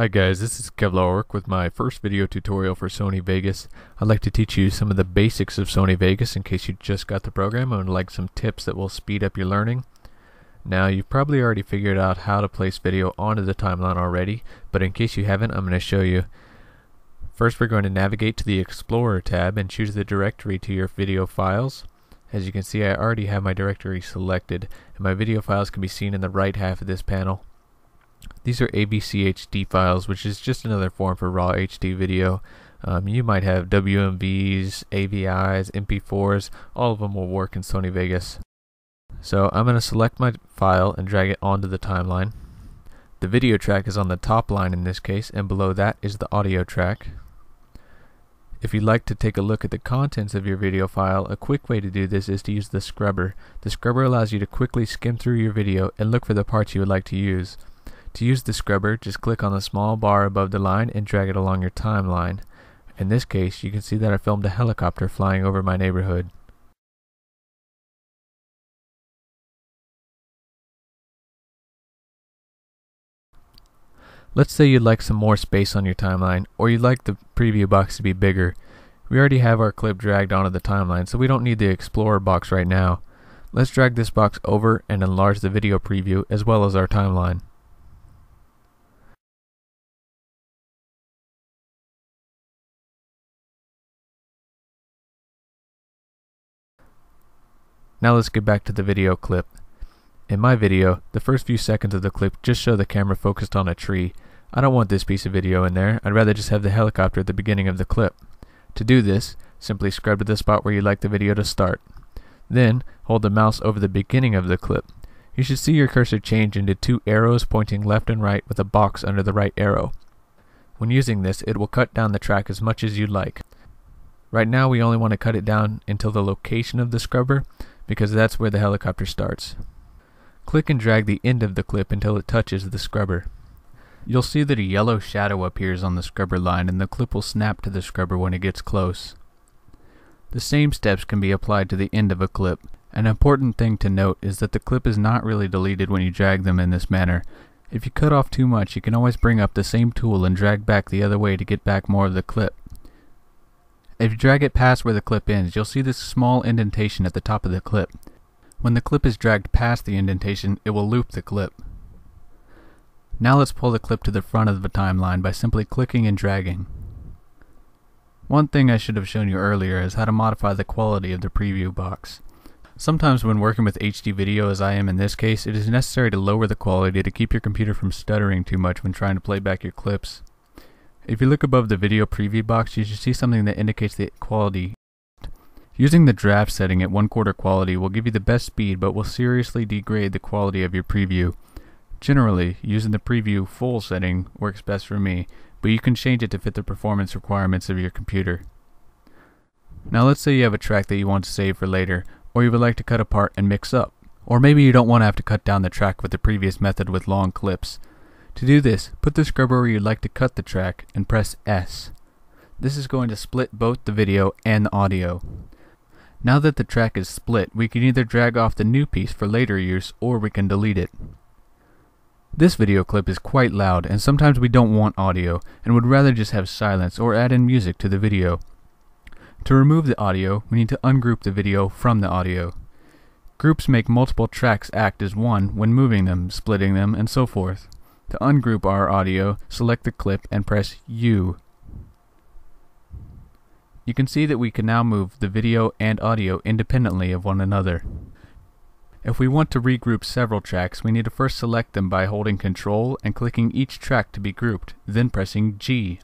Hi guys, this is Kevlar with my first video tutorial for Sony Vegas. I'd like to teach you some of the basics of Sony Vegas in case you just got the program and would like some tips that will speed up your learning. Now, you've probably already figured out how to place video onto the timeline already, but in case you haven't, I'm going to show you. First, we're going to navigate to the Explorer tab and choose the directory to your video files. As you can see, I already have my directory selected, and my video files can be seen in the right half of this panel. These are AVCHD files, which is just another form for raw HD video. You might have WMVs, AVIs, MP4s, all of them will work in Sony Vegas. So I'm going to select my file and drag it onto the timeline. The video track is on the top line in this case, and below that is the audio track. If you'd like to take a look at the contents of your video file, a quick way to do this is to use the scrubber. The scrubber allows you to quickly skim through your video and look for the parts you would like to use. To use the scrubber, just click on the small bar above the line and drag it along your timeline. In this case, you can see that I filmed a helicopter flying over my neighborhood. Let's say you'd like some more space on your timeline, or you'd like the preview box to be bigger. We already have our clip dragged onto the timeline, so we don't need the Explorer box right now. Let's drag this box over and enlarge the video preview as well as our timeline. Now let's get back to the video clip. In my video, the first few seconds of the clip just show the camera focused on a tree. I don't want this piece of video in there. I'd rather just have the helicopter at the beginning of the clip. To do this, simply scrub to the spot where you'd like the video to start. Then, hold the mouse over the beginning of the clip. You should see your cursor change into two arrows pointing left and right with a box under the right arrow. When using this, it will cut down the track as much as you'd like. Right now we only want to cut it down until the location of the scrubber, because that's where the helicopter starts. Click and drag the end of the clip until it touches the scrubber. You'll see that a yellow shadow appears on the scrubber line, and the clip will snap to the scrubber when it gets close. The same steps can be applied to the end of a clip. An important thing to note is that the clip is not really deleted when you drag them in this manner. If you cut off too much, you can always bring up the same tool and drag back the other way to get back more of the clip. If you drag it past where the clip ends, you'll see this small indentation at the top of the clip. When the clip is dragged past the indentation, it will loop the clip. Now let's pull the clip to the front of the timeline by simply clicking and dragging. One thing I should have shown you earlier is how to modify the quality of the preview box. Sometimes when working with HD video, as I am in this case, it is necessary to lower the quality to keep your computer from stuttering too much when trying to play back your clips. If you look above the video preview box, you should see something that indicates the quality. Using the draft setting at 1/4 quality will give you the best speed, but will seriously degrade the quality of your preview. Generally, using the preview full setting works best for me, but you can change it to fit the performance requirements of your computer. Now let's say you have a track that you want to save for later, or you would like to cut apart and mix up. Or maybe you don't want to have to cut down the track with the previous method with long clips. To do this, put the scrubber where you'd like to cut the track and press S. This is going to split both the video and the audio. Now that the track is split, we can either drag off the new piece for later use, or we can delete it. This video clip is quite loud, and sometimes we don't want audio and would rather just have silence or add in music to the video. To remove the audio, we need to ungroup the video from the audio. Groups make multiple tracks act as one when moving them, splitting them, and so forth. To ungroup our audio, select the clip and press U. You can see that we can now move the video and audio independently of one another. If we want to regroup several tracks, we need to first select them by holding Ctrl and clicking each track to be grouped, then pressing G.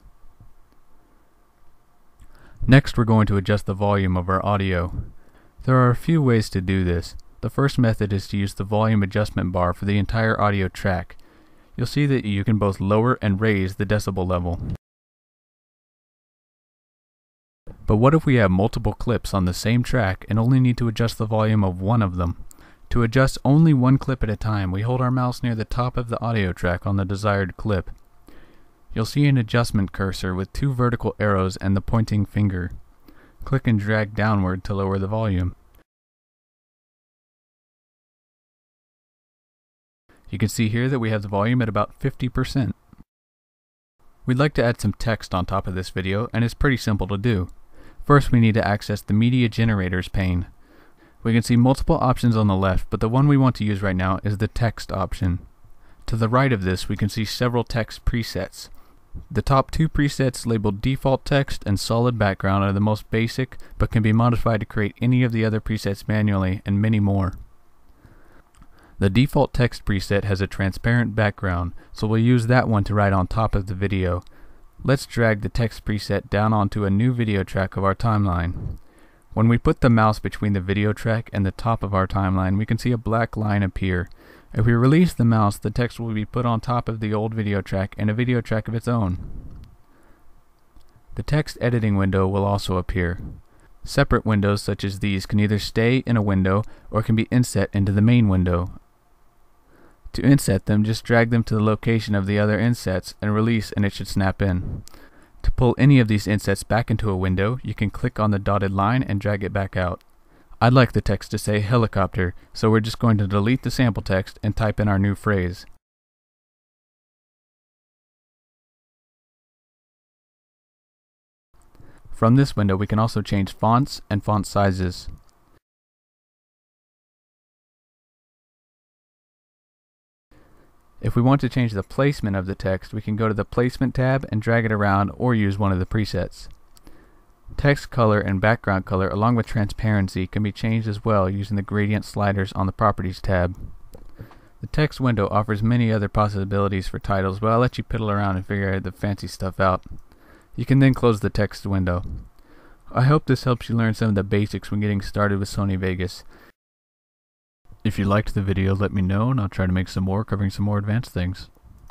Next, we're going to adjust the volume of our audio. There are a few ways to do this. The first method is to use the volume adjustment bar for the entire audio track. You'll see that you can both lower and raise the decibel level. But what if we have multiple clips on the same track and only need to adjust the volume of one of them? To adjust only one clip at a time, we hold our mouse near the top of the audio track on the desired clip. You'll see an adjustment cursor with two vertical arrows and the pointing finger. Click and drag downward to lower the volume. You can see here that we have the volume at about 50%. We'd like to add some text on top of this video, and it's pretty simple to do. First, we need to access the Media Generators pane. We can see multiple options on the left, but the one we want to use right now is the text option. To the right of this, we can see several text presets. The top two presets labeled Default Text and Solid Background are the most basic, but can be modified to create any of the other presets manually, and many more. The Default Text preset has a transparent background, so we'll use that one to write on top of the video. Let's drag the text preset down onto a new video track of our timeline. When we put the mouse between the video track and the top of our timeline, we can see a black line appear. If we release the mouse, the text will be put on top of the old video track and a video track of its own. The text editing window will also appear. Separate windows such as these can either stay in a window or can be inset into the main window. To inset them, just drag them to the location of the other insets and release, and it should snap in. To pull any of these insets back into a window, you can click on the dotted line and drag it back out. I'd like the text to say helicopter, so we're just going to delete the sample text and type in our new phrase. From this window, we can also change fonts and font sizes. If we want to change the placement of the text, we can go to the Placement tab and drag it around or use one of the presets. Text color and background color along with transparency can be changed as well using the gradient sliders on the Properties tab. The text window offers many other possibilities for titles, but I'll let you piddle around and figure the fancy stuff out. You can then close the text window. I hope this helps you learn some of the basics when getting started with Sony Vegas. If you liked the video, let me know and I'll try to make some more covering some more advanced things.